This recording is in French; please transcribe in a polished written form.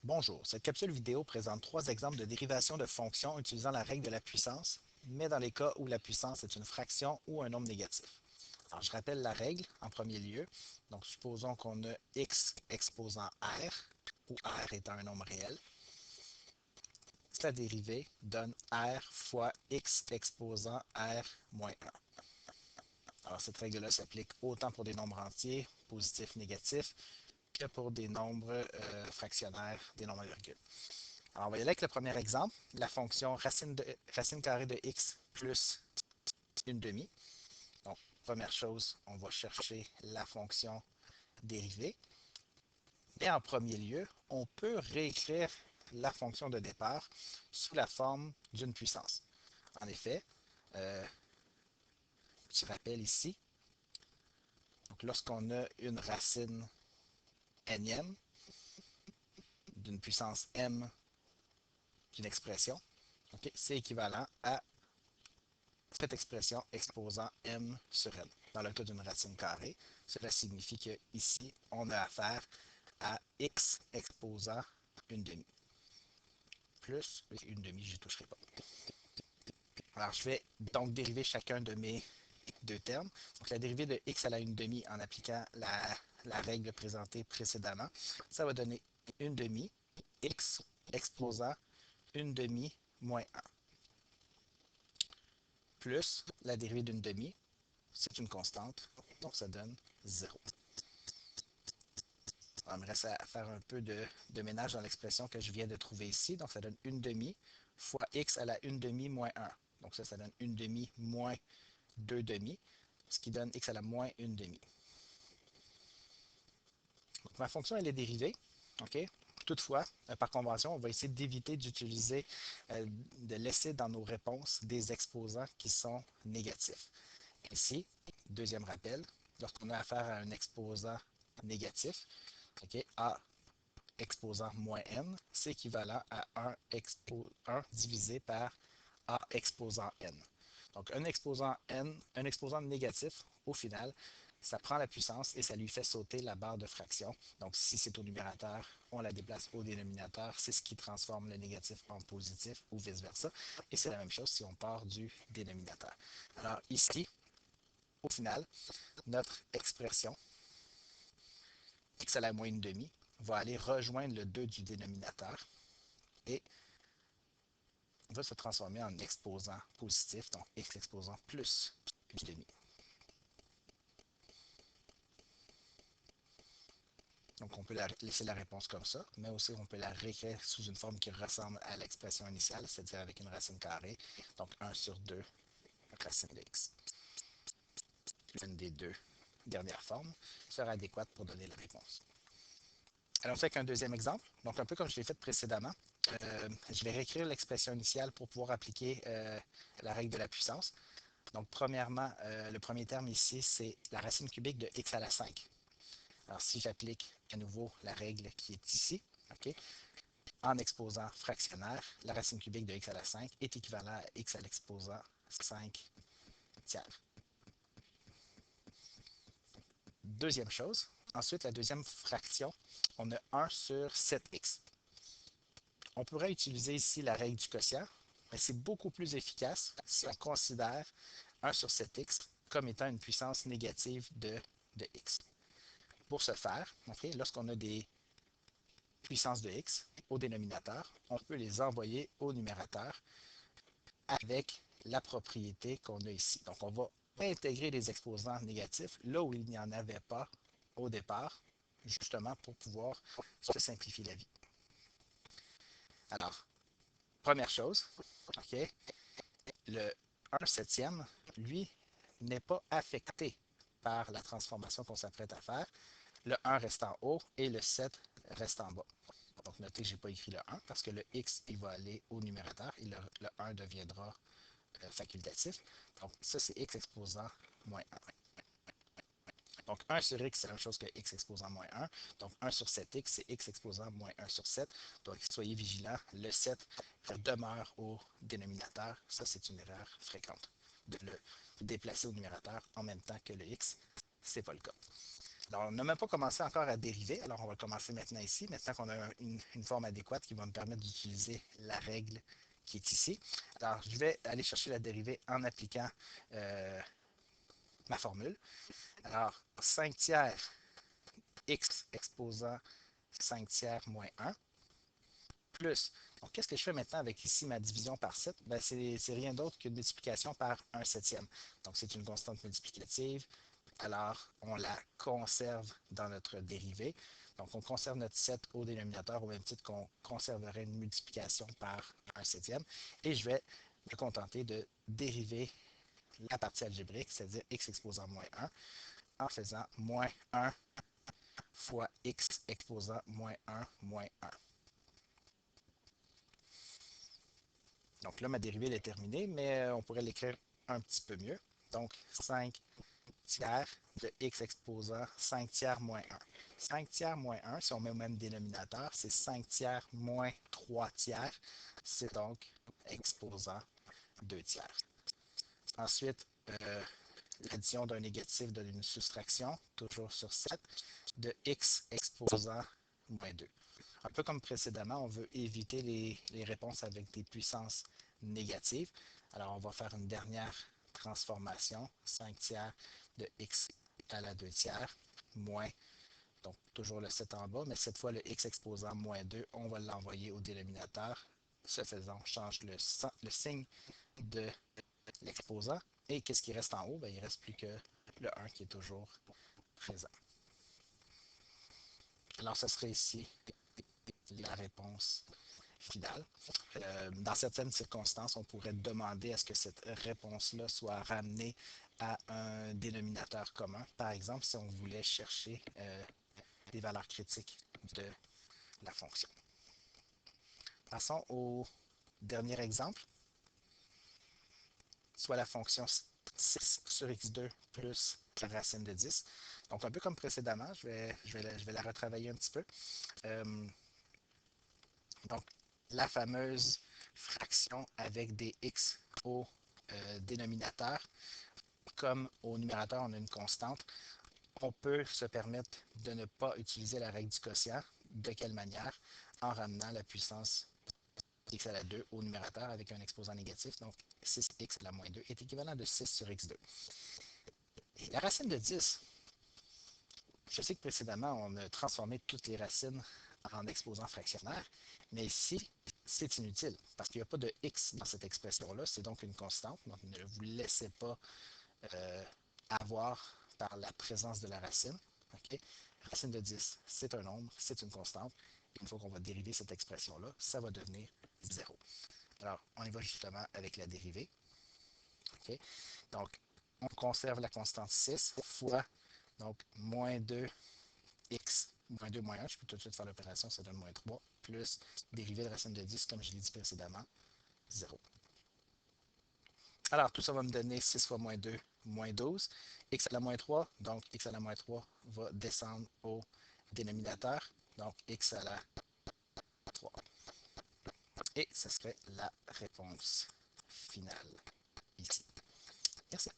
Bonjour, cette capsule vidéo présente trois exemples de dérivation de fonctions utilisant la règle de la puissance, mais dans les cas où la puissance est une fraction ou un nombre négatif. Alors, je rappelle la règle en premier lieu. Donc, supposons qu'on a x exposant r, où r est un nombre réel. La dérivée donne r fois x exposant r moins 1. Alors, cette règle-là s'applique autant pour des nombres entiers, positifs, négatifs, que pour des nombres fractionnaires, des nombres à virgule. Alors, on va y aller avec le premier exemple, la fonction racine carrée de x plus une demi. Donc, première chose, on va chercher la fonction dérivée. Et en premier lieu, on peut réécrire la fonction de départ sous la forme d'une puissance. En effet, petit rappel ici, lorsqu'on a une racine nème d'une puissance m d'une expression, okay, c'est équivalent à cette expression exposant m sur n. Dans le cas d'une racine carrée, cela signifie qu'ici, on a affaire à x exposant une demi. Plus une demi, je n'y toucherai pas. Alors, je vais donc dériver chacun de mes deux termes. Donc, la dérivée de x à la une demi en appliquant la règle présentée précédemment, ça va donner une demi x exposant une demi moins 1 plus la dérivée d'une demi, c'est une constante, donc ça donne 0. Il me reste à faire un peu de ménage dans l'expression que je viens de trouver ici. Donc, ça donne une demi fois x à la une demi moins 1. Donc, ça donne une demi moins 2 demi, ce qui donne x à la moins une demi. Donc, ma fonction, elle est dérivée. Okay? Toutefois, par convention, on va essayer d'éviter d'utiliser, de laisser dans nos réponses des exposants qui sont négatifs. Ici, deuxième rappel, lorsqu'on a affaire à un exposant négatif, okay, A exposant moins n, c'est équivalent à 1 divisé par A exposant n. Donc, un exposant négatif, au final, ça prend la puissance et ça lui fait sauter la barre de fraction. Donc, si c'est au numérateur, on la déplace au dénominateur. C'est ce qui transforme le négatif en positif ou vice-versa. Et c'est la même chose si on part du dénominateur. Alors, ici, au final, notre expression x à la moins une demi va aller rejoindre le 2 du dénominateur et va se transformer en exposant positif, donc x exposant plus une demi. Donc, on peut laisser la réponse comme ça, mais aussi on peut la réécrire sous une forme qui ressemble à l'expression initiale, c'est-à-dire avec une racine carrée, donc 1 sur 2 racine de x. L'une des deux dernières formes sera adéquate pour donner la réponse. Alors, on fait qu'un deuxième exemple. Donc, un peu comme je l'ai fait précédemment, je vais réécrire l'expression initiale pour pouvoir appliquer la règle de la puissance. Donc, premièrement, le premier terme ici, c'est la racine cubique de x à la 5. Alors, si j'applique à nouveau la règle qui est ici, okay, en exposant fractionnaire, la racine cubique de x à la 5 est équivalent à x à l'exposant 5 tiers. Deuxième chose, ensuite, la deuxième fraction, on a 1 sur 7x. On pourrait utiliser ici la règle du quotient, mais c'est beaucoup plus efficace si on considère 1 sur 7x comme étant une puissance négative de x. Pour ce faire, okay, lorsqu'on a des puissances de x au dénominateur, on peut les envoyer au numérateur avec la propriété qu'on a ici. Donc, on va intégrer les exposants négatifs là où il n'y en avait pas au départ, justement pour pouvoir se simplifier la vie. Alors, première chose, okay, le 1 septième, lui, n'est pas affecté par la transformation qu'on s'apprête à faire. Le 1 reste en haut et le 7 reste en bas. Donc, notez que je n'ai pas écrit le 1 parce que le x, il va aller au numérateur et le 1 deviendra facultatif. Donc, ça, c'est x exposant moins 1. Donc, 1 sur x, c'est la même chose que x exposant moins 1. Donc, 1 sur 7x, c'est x exposant moins 1 sur 7. Donc, soyez vigilants, le 7 demeure au dénominateur. Ça, c'est une erreur fréquente de le déplacer au numérateur en même temps que le x. Ce n'est pas le cas. Alors, on n'a même pas commencé encore à dériver, alors on va commencer maintenant ici, maintenant qu'on a une forme adéquate qui va me permettre d'utiliser la règle qui est ici. Alors, je vais aller chercher la dérivée en appliquant ma formule. Alors, 5 tiers x exposant 5 tiers moins 1 plus. Donc, qu'est-ce que je fais maintenant avec ici ma division par 7? Ben, c'est rien d'autre qu'une multiplication par 1 septième. Donc, c'est une constante multiplicative. Alors, on la conserve dans notre dérivée. Donc, on conserve notre 7 au dénominateur au même titre qu'on conserverait une multiplication par 1 septième. Et je vais me contenter de dériver la partie algébrique, c'est-à-dire x exposant moins 1, en faisant moins 1 fois x exposant moins 1 moins 1. Donc là, ma dérivée est terminée, mais on pourrait l'écrire un petit peu mieux. Donc, 5 tiers de x exposant 5 tiers moins 1. 5 tiers moins 1, si on met au même dénominateur, c'est 5 tiers moins 3 tiers. C'est donc exposant 2 tiers. Ensuite, l'addition d'un négatif donne une soustraction, toujours sur 7, de x exposant moins 2. Un peu comme précédemment, on veut éviter les réponses avec des puissances négatives. Alors, on va faire une dernière transformation, 5 tiers de x à la 2 tiers, moins, donc toujours le 7 en bas, mais cette fois le x exposant moins 2, on va l'envoyer au dénominateur. Ce faisant, on change le signe de l'exposant. Et qu'est-ce qui reste en haut? Bien, il ne reste plus que le 1 qui est toujours présent. Alors, ce serait ici la réponse finale. Dans certaines circonstances, on pourrait demander à ce que cette réponse-là soit ramenée à un dénominateur commun. Par exemple, si on voulait chercher des valeurs critiques de la fonction. Passons au dernier exemple, soit la fonction 6 sur x2 plus la racine de 10. Donc, un peu comme précédemment, je vais la retravailler un petit peu. Donc, la fameuse fraction avec des x au dénominateur. Comme au numérateur, on a une constante, on peut se permettre de ne pas utiliser la règle du quotient. De quelle manière? En ramenant la puissance x à la 2 au numérateur avec un exposant négatif. Donc, 6x à la moins 2 est équivalent de 6 sur x2. Et la racine de 10, je sais que précédemment, on a transformé toutes les racines en exposants fractionnaires, mais ici, c'est inutile parce qu'il n'y a pas de x dans cette expression-là. C'est donc une constante. Donc, ne vous laissez pas avoir par la présence de la racine. Okay? Racine de 10, c'est un nombre, c'est une constante. Une fois qu'on va dériver cette expression-là, ça va devenir 0. Alors, on y va justement avec la dérivée. Okay? Donc, on conserve la constante 6 fois donc moins 2x, moins 2 moins 1, je peux tout de suite faire l'opération, ça donne moins 3, plus dérivée de racine de 10, comme je l'ai dit précédemment, 0. Alors, tout ça va me donner 6 fois moins 2, moins 12. X à la moins 3, donc x à la moins 3 va descendre au dénominateur. Donc, x à la 3. Et ce serait la réponse finale ici. Merci.